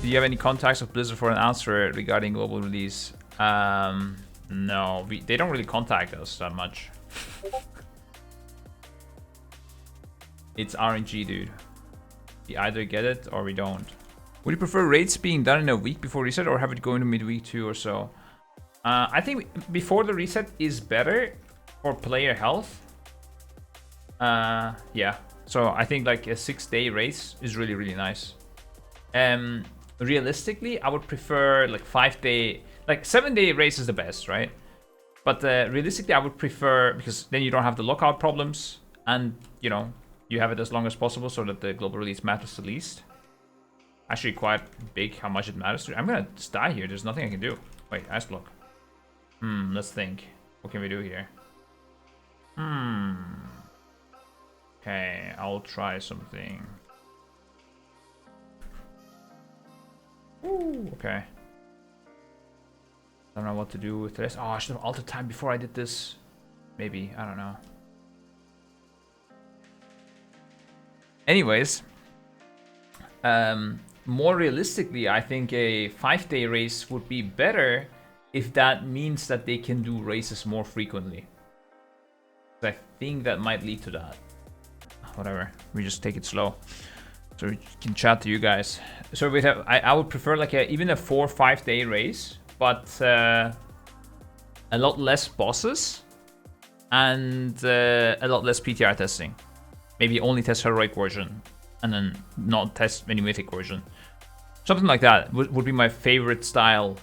you have any contacts of Blizzard for an answer regarding global release? No, they don't really contact us that much. It's RNG, dude. We either get it or we don't. Would you prefer raids being done in a week before reset or have it go into midweek 2 or so? I think before the reset is better for player health. Yeah. So I think like a 6-day race is really, really nice. Realistically, I would prefer like 5-day, like 7-day race is the best, right? But realistically, I would prefer, because then you don't have the lockout problems, and you know, you have it as long as possible so that the global release matters the least. Actually quite big how much it matters to. I'm gonna just die here. There's nothing I can do. Wait, ice block. Let's think. What can we do here? Okay, I'll try something. Ooh, okay. I don't know what to do with this. Oh, I should have altered time before I did this. Maybe, I don't know. Anyways, more realistically, I think a 5-day race would be better if that means that they can do races more frequently. I think that might lead to that. Whatever, we just take it slow, so we can chat to you guys. So we have, I would prefer like even a 4 or 5 day race, but a lot less bosses and a lot less PTR testing. Maybe only test heroic version and then not test any mythic version. Something like that would be my favorite style.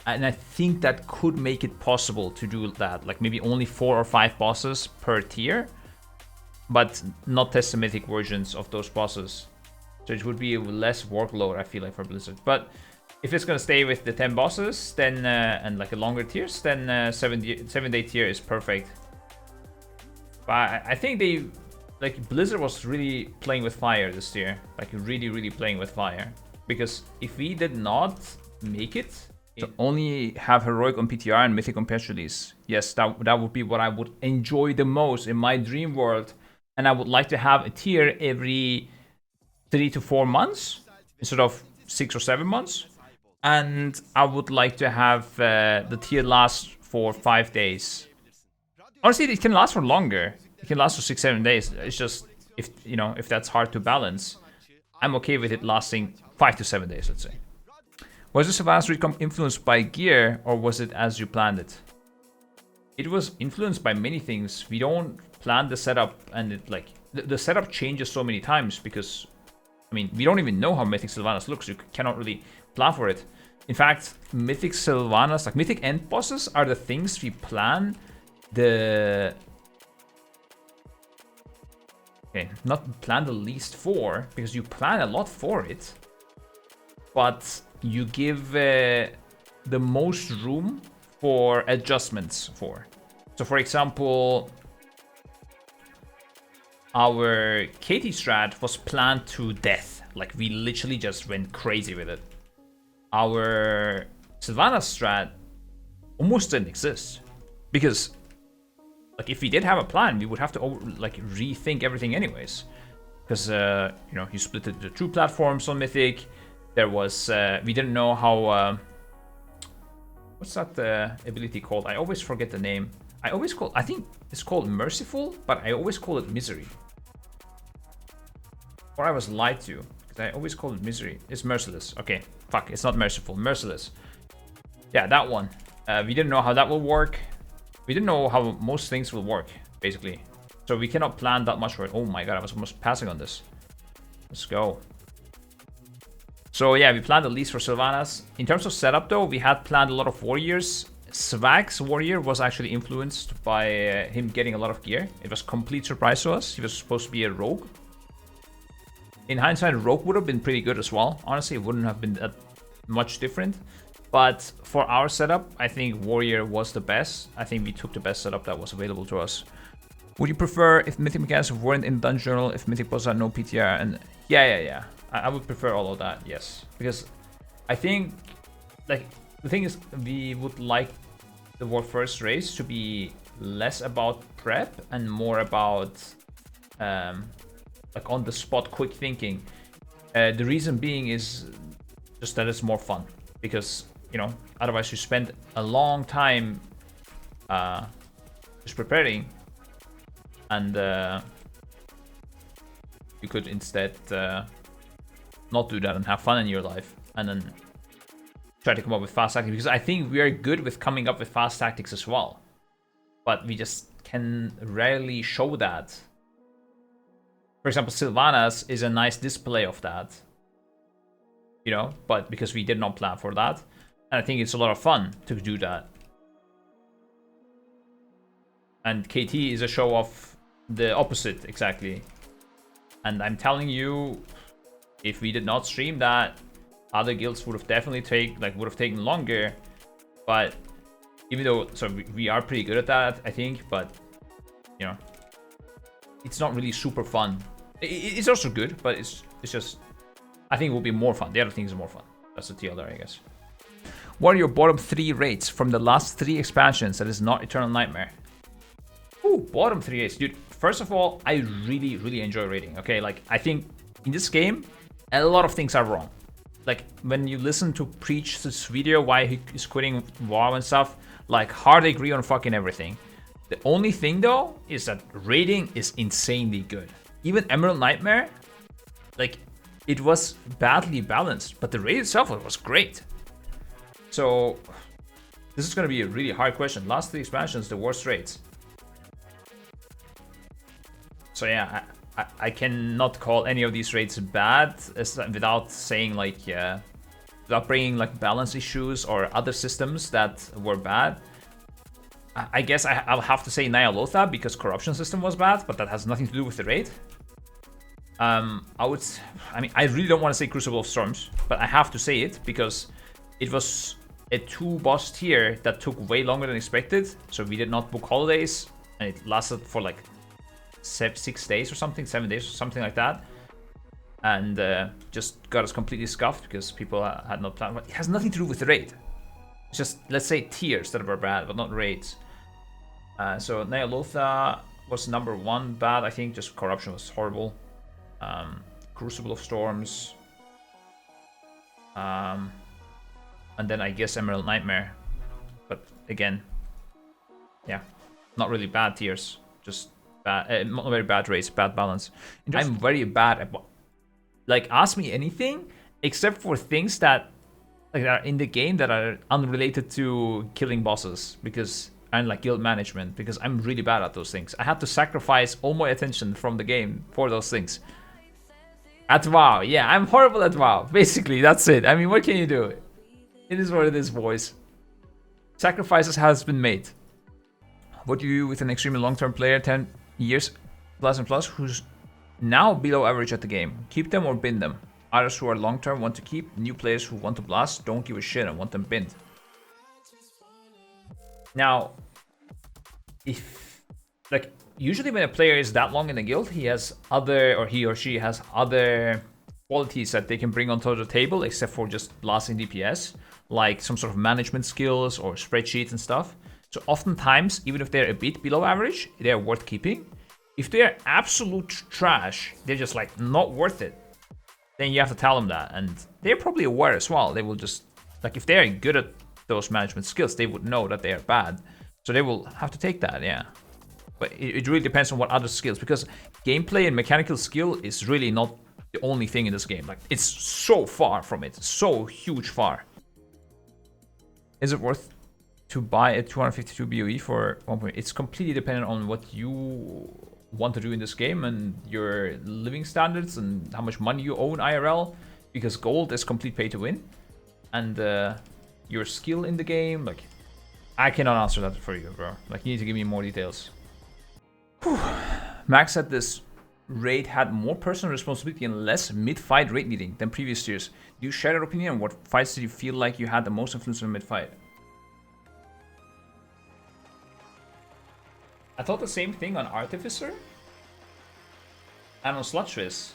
And I think that could make it possible to do that. Like maybe only 4 or 5 bosses per tier, but not test the mythic versions of those bosses. So it would be less workload, I feel like, for Blizzard. But if it's gonna stay with the 10 bosses, then and like a longer tiers, then 7-day tier is perfect. But I think they, like, Blizzard was really playing with fire this year, like really, really playing with fire. Because if we did not make it, to only have heroic on PTR and mythic on patch release, yes, that would be what I would enjoy the most in my dream world. And I would like to have a tier every 3 to 4 months instead of 6 or 7 months. And I would like to have the tier last for 5 days. Honestly, it can last for longer. It can last for 6-7 days. It's just, if you know, if that's hard to balance, I'm okay with it lasting 5 to 7 days, let's say. Was the Sylvanas recomp influenced by gear, or was it as you planned it? It was influenced by many things. We don't plan the setup, and it like the setup changes so many times because, I mean, we don't even know how Mythic Sylvanas looks. You cannot really plan for it. In fact, Mythic Sylvanas, like Mythic end bosses, are the things we plan the... Okay, not plan the least for, because you plan a lot for it, but you give the most room for adjustments for. So for example, our Katie strat was planned to death. Like we literally just went crazy with it. Our Sylvanas strat almost didn't exist because, like, if we did have a plan, we would have to rethink everything anyways. Because you know, you split the two platforms on Mythic. There was we didn't know how what's that ability called? I always forget the name. I think it's called Merciful, but I always call it Misery. Or I was lied to, because I always call it Misery. It's Merciless. Okay, fuck, it's not Merciful, Merciless. Yeah, that one. We didn't know how that will work. We didn't know how most things will work, basically. So we cannot plan that much for it. Oh my god, I was almost passing on this. Let's go. So yeah, we planned at least for Sylvanas. In terms of setup though, we had planned a lot of warriors. Svag's warrior was actually influenced by him getting a lot of gear. It was a complete surprise to us. He was supposed to be a rogue. In hindsight, rogue would have been pretty good as well. Honestly, it wouldn't have been that much different. But for our setup, I think warrior was the best. I think we took the best setup that was available to us. Would you prefer if mythic mechanics weren't in Dungeon Journal, if mythic bosses had no PTR? And yeah. I would prefer all of that, yes. Because I think, like, the thing is, we would like the War First race to be less about prep and more about, like, on the spot quick thinking. The reason being is Just that it's more fun. Because, you know, otherwise you spend a long time just preparing. And you could instead not do that and have fun in your life. And then try to come up with fast tactics. Because I think we are good with coming up with fast tactics as well. But we just can rarely show that. For example, Sylvanas is a nice display of that. You know, but because we did not plan for that. And I think it's a lot of fun to do that. And KT is a show of the opposite, exactly. And I'm telling you, if we did not stream that, other guilds would have definitely taken longer. But even though, so we are pretty good at that, I think, but you know, it's not really super fun. It's also good, but it's just, I think it will be more fun. The other things are more fun. That's the TLDR, I guess. What are your bottom 3 raids from the last 3 expansions that is not Eternal Nightmare? Ooh, bottom 3 raids. Dude, first of all, I really, really enjoy raiding. Okay, like, I think in this game, a lot of things are wrong. Like, when you listen to Preach this video, why he is quitting WoW and stuff, like, hard agree on fucking everything. The only thing, though, is that raiding is insanely good. Even Emerald Nightmare, like, it was badly balanced, but the raid itself was great. So, this is going to be a really hard question. Last 3 expansions, the worst raids. So yeah, I cannot call any of these raids bad without saying like, without bringing like balance issues or other systems that were bad. I guess I'll have to say Nyalotha because corruption system was bad, but that has nothing to do with the raid. I mean, I really don't want to say Crucible of Storms, but I have to say it because it was a 2 boss tier that took way longer than expected. So we did not book holidays, and it lasted for like 6 days or something, 7 days or something like that, and just got us completely scuffed because people had not planned. But it has nothing to do with the raid. It's just, let's say, tiers that were bad, but not raids. So Nyalotha was number 1 bad, I think. Just corruption was horrible. Crucible of Storms, and then I guess Emerald Nightmare. But again, yeah, not really bad tiers, just bad, not very bad raids, bad balance. I'm very bad at, like, ask me anything except for things that like are in the game that are unrelated to killing bosses, because and like guild management, because I'm really bad at those things. I had to sacrifice all my attention from the game for those things. At WoW, yeah, I'm horrible at WoW. Basically, that's it. I mean, what can you do? It is what it is, boys. Sacrifices has been made. What do you do with an extremely long-term player, 10 years plus and plus, who's now below average at the game? Keep them or bin them? Others who are long-term want to keep. New players who want to blast don't give a shit and want them binned. Now, if, like, usually when a player is that long in a guild, he has other, or he or she has other qualities that they can bring onto the table, except for just blasting DPS, like some sort of management skills or spreadsheets and stuff. So oftentimes, even if they're a bit below average, they're worth keeping. If they're absolute trash, they're just like not worth it, then you have to tell them that. And they're probably aware as well. They will just, like, if they're good at those management skills, they would know that they are bad. So they will have to take that, yeah. But it really depends on what other skills, because gameplay and mechanical skill is really not the only thing in this game. Like, it's so far from it, so huge far. Is it worth to buy a 252 BOE for 1 point? It's completely dependent on what you want to do in this game and your living standards and how much money you own IRL, because gold is complete pay to win. And your skill in the game, like, I cannot answer that for you, bro. Like, you need to give me more details. Whew. Max said this raid had more personal responsibility and less mid-fight raid leading than previous years. Do you share that opinion? What fights did you feel like you had the most influence on mid-fight? I thought the same thing on Artificer and on Slutchwiz.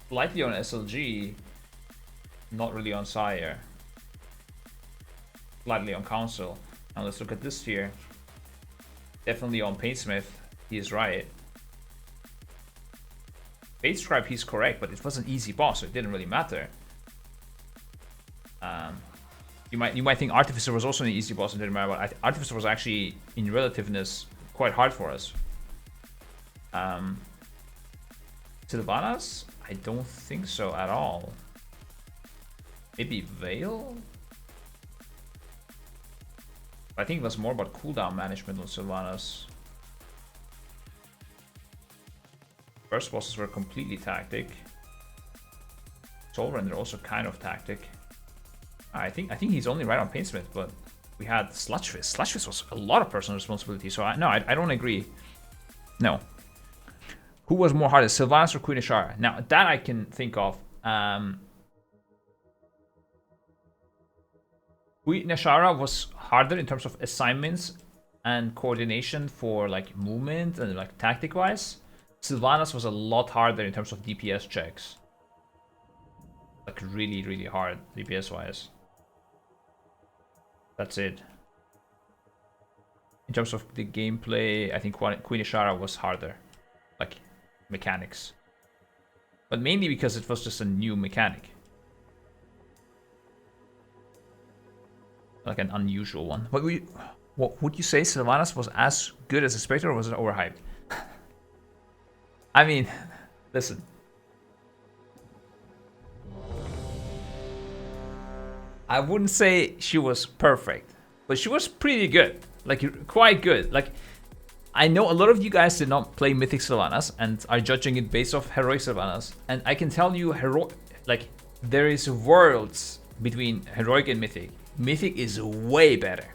Slightly on SLG, not really on Sire. Slightly on Council. Now let's look at this here. Definitely on Painsmith, he is right. Scripe, he's correct, but it was an easy boss, so it didn't really matter. You might think Artificer was also an easy boss in Terminator, but Artificer was actually, in relativeness, quite hard for us. Sylvanas? I don't think so at all. Maybe Veil? I think it was more about cooldown management on Sylvanas. First bosses were completely tactic. Soulrender also kind of tactic. I think he's only right on Painsmith, but we had Sludgefist. Sludgefist was a lot of personal responsibility, so I don't agree. No. Who was more hardest, Sylvanas or Queen Ashara? Now, that I can think of. Queen Ashara was harder in terms of assignments and coordination for like movement and like tactic-wise. Sylvanas was a lot harder in terms of DPS checks. Like really, really hard DPS-wise. That's it. In terms of the gameplay, I think Queen Ashara was harder. Like, mechanics. But mainly because it was just a new mechanic. Like an unusual one. What would you say Sylvanas was as good as a Spectre, or was it overhyped? I mean, listen. I wouldn't say she was perfect, but she was pretty good. Like, quite good. Like, I know a lot of you guys did not play Mythic Sylvanas and are judging it based off Heroic Sylvanas. And I can tell you, like, there is worlds between Heroic and Mythic. Mythic is way better.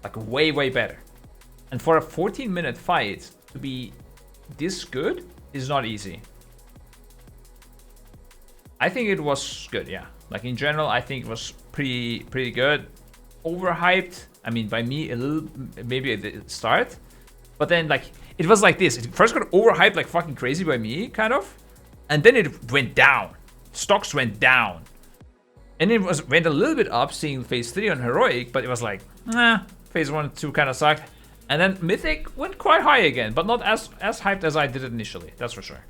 Like, way, way better. And for a 14-minute fight to be this good is not easy. I think it was good, yeah. Like, in general, I think it was pretty good. Overhyped, I mean, by me a little, maybe at the start. But then, like, it was like this. It first got overhyped like fucking crazy by me, kind of. And then it went down. Stocks went down. And it went a little bit up, seeing Phase 3 on Heroic, but it was like, nah, Phase 1 and 2 kind of sucked. And then Mythic went quite high again, but not as hyped as I did it initially, that's for sure.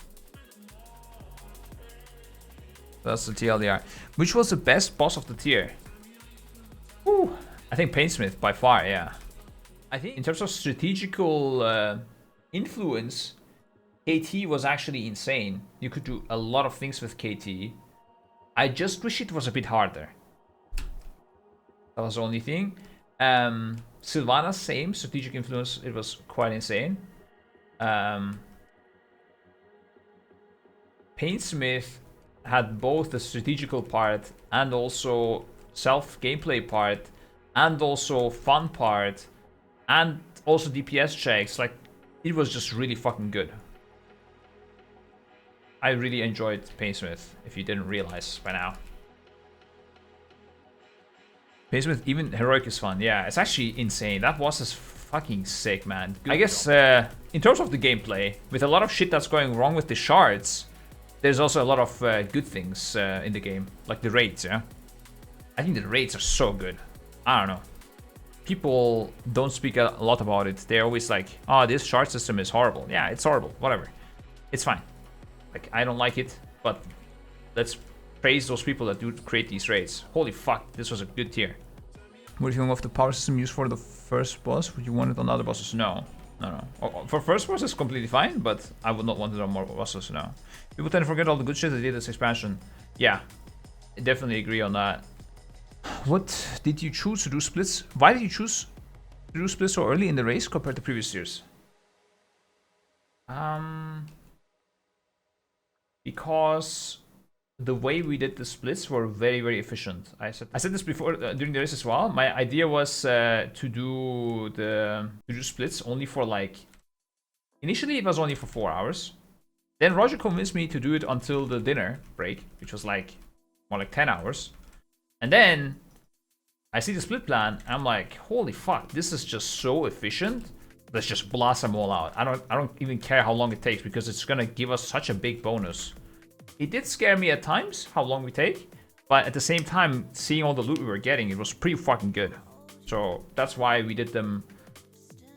That's the TLDR. Which was the best boss of the tier? Ooh, I think Painsmith by far, yeah. I think in terms of strategical influence, KT was actually insane. You could do a lot of things with KT. I just wish it was a bit harder. That was the only thing. Sylvanas, same. Strategic influence, it was quite insane. Painsmith had both the strategical part and also self-gameplay part and also fun part and also DPS checks. Like, it was just really fucking good. I really enjoyed Painsmith, if you didn't realize by now. Painsmith, even Heroic is fun. Yeah, it's actually insane. That boss is fucking sick, man. Good. I guess in terms of the gameplay, with a lot of shit that's going wrong with the shards, there's also a lot of good things in the game. Like the raids, yeah? I think the raids are so good. I don't know. People don't speak a lot about it. They're always like, oh, this shard system is horrible. Yeah, it's horrible. Whatever. It's fine. Like, I don't like it, but let's praise those people that do create these raids. Holy fuck, this was a good tier. What do you think of the power system used for the first boss? Would you want it on other bosses? No. No. For first boss, it's completely fine, but I would not want it on more bosses, no. People tend to forget all the good shit they did this expansion. Yeah, I definitely agree on that. What did you choose to do splits? Why did you choose to do splits so early in the race compared to previous years? Because the way we did the splits were very, very efficient. I said this before during the race as well. My idea was to do splits only for like, initially it was only for 4 hours. Then Roger convinced me to do it until the dinner break, which was like more like 10 hours. And then I see the split plan, and I'm like, holy fuck, this is just so efficient. Let's just blast them all out. I don't even care how long it takes, because it's gonna give us such a big bonus. It did scare me at times how long we take, but at the same time, seeing all the loot we were getting, it was pretty fucking good. So that's why we did them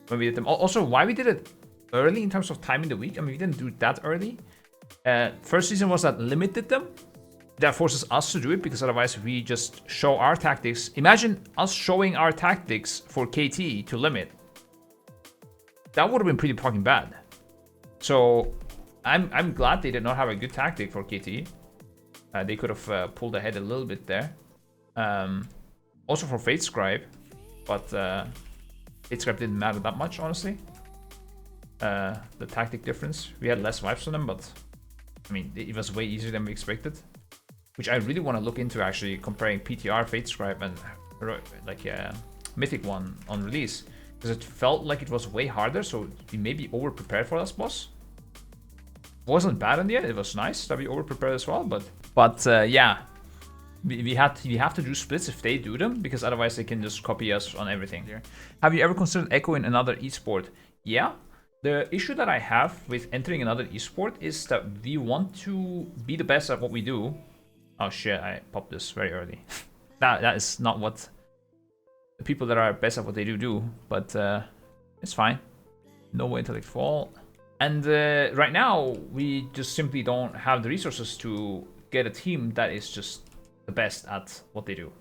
when we did them. Also, why we did it early in terms of time in the week. I mean, we didn't do it that early. First season was that limited them. that forces us to do it, because otherwise we just show our tactics. Imagine us showing our tactics for KT to limit. That would have been pretty fucking bad. So I'm glad they did not have a good tactic for KT. They could have pulled ahead a little bit there. Also for Fate Scribe, but Fate Scribe didn't matter that much, honestly. The tactic difference. We had less vibes on them, but I mean, it was way easier than we expected. Which I really want to look into, actually, comparing PTR, Fate Scribe, and like Mythic one on release. Because it felt like it was way harder, so we maybe over-prepared for this boss. Wasn't bad in the end, it was nice that we over-prepared as well, but yeah. We have to do splits if they do them, because otherwise they can just copy us on everything. Have you ever considered Echo in another esport? Yeah. The issue that I have with entering another esport is that we want to be the best at what we do. Oh shit, I popped this very early. that is not what the people that are best at what they do, but it's fine. No way intellect fall. And right now, we just simply don't have the resources to get a team that is just the best at what they do.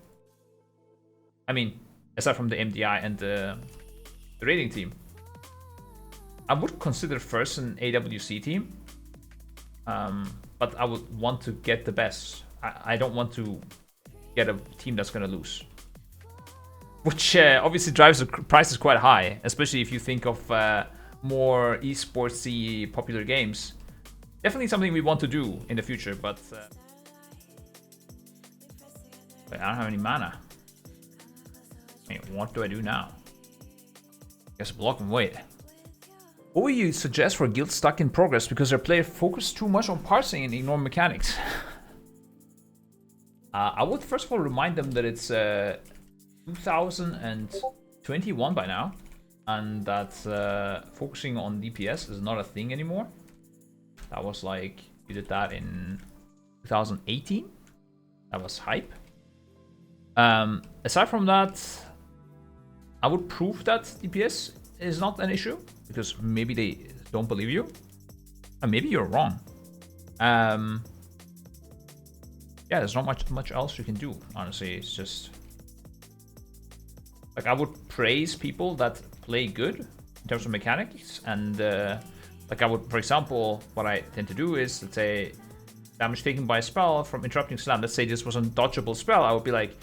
I mean, aside from the MDI and the rating team. I would consider first an AWC team, but I would want to get the best. I don't want to get a team that's going to lose. Which obviously drives the prices quite high, especially if you think of more esportsy popular games. Definitely something we want to do in the future, but wait, I don't have any mana. Wait, what do I do now? Guess block and wait. What would you suggest for a guild stuck in progress because their player focused too much on parsing and ignore mechanics? I would first of all remind them that it's 2021 by now, and that focusing on DPS is not a thing anymore. That was like, you did that in 2018. That was hype. Aside from that, I would prove that DPS is not an issue, because maybe they don't believe you, and maybe you're wrong. Yeah, there's not much else you can do, honestly. It's just like, I would praise people that play good in terms of mechanics, and like I would, for example, what I tend to do is, let's say damage taken by a spell from interrupting slam. Let's say this was a dodgeable spell. I would be like,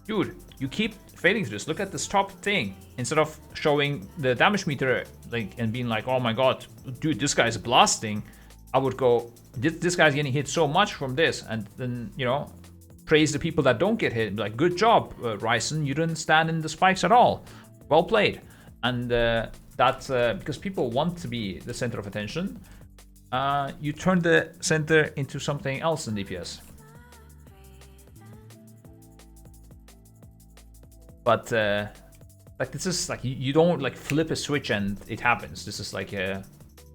dude, you keep failing to this. Look at this top thing. Instead of showing the damage meter like and being like, oh my god, dude, this guy's blasting, I would go, this guy's getting hit so much from this, and then, you know, praise the people that don't get hit. Like, good job, Ryzen, you didn't stand in the spikes at all. Well played. And that's because people want to be the center of attention. You turn the center into something else in DPS. But like, this is like, you don't like flip a switch and it happens. This is like a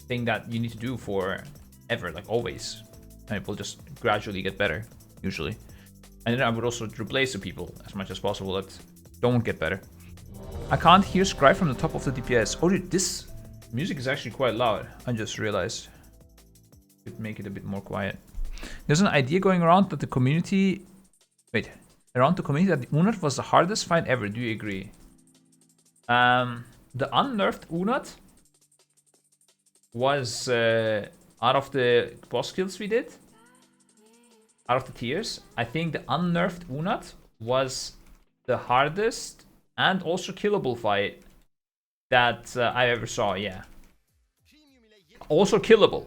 thing that you need to do for ever, like always, and it will just gradually get better, usually. And then I would also replace the people as much as possible that don't get better. I can't hear Scripe from the top of the DPS. Oh dude, this music is actually quite loud. I just realized. Could make it a bit more quiet. There's an idea going around that the community... Wait. Around the community that the Unat was the hardest fight ever. Do you agree? The unnerfed Unat was... out of the boss kills we did, out of the tiers, I think the unnerfed Unat was the hardest and also killable fight that I ever saw, yeah. Also killable.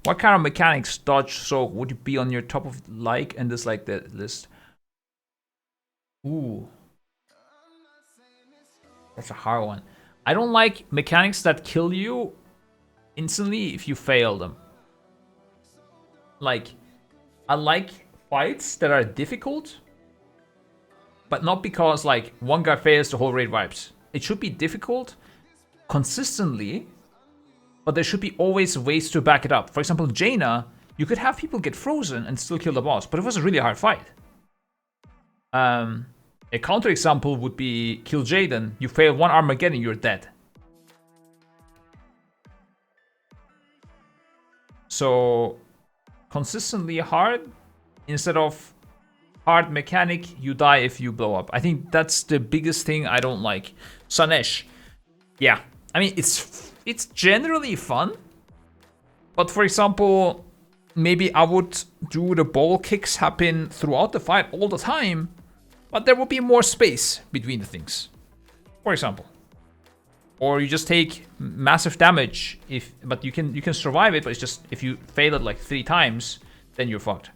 What kind of mechanics, dodge, soak would you be on your top of like and dislike the list? Ooh. That's a hard one. I don't like mechanics that kill you instantly if you fail them. Like, I like fights that are difficult, but not because like one guy fails, the whole raid wipes. It should be difficult consistently, but there should be always ways to back it up. For example, Jaina, you could have people get frozen and still kill the boss, but it was a really hard fight. A counter example would be kill Jaden, you fail one Armageddon, you're dead. So, consistently hard, instead of hard mechanic, you die if you blow up. I think that's the biggest thing I don't like. Sanesh. Yeah. I mean, it's generally fun. But for example, maybe I would do the ball kicks happen throughout the fight all the time, but there would be more space between the things. For example. Or you just take massive damage but you can survive it, but it's just if you fail it like 3 times, then you're fucked.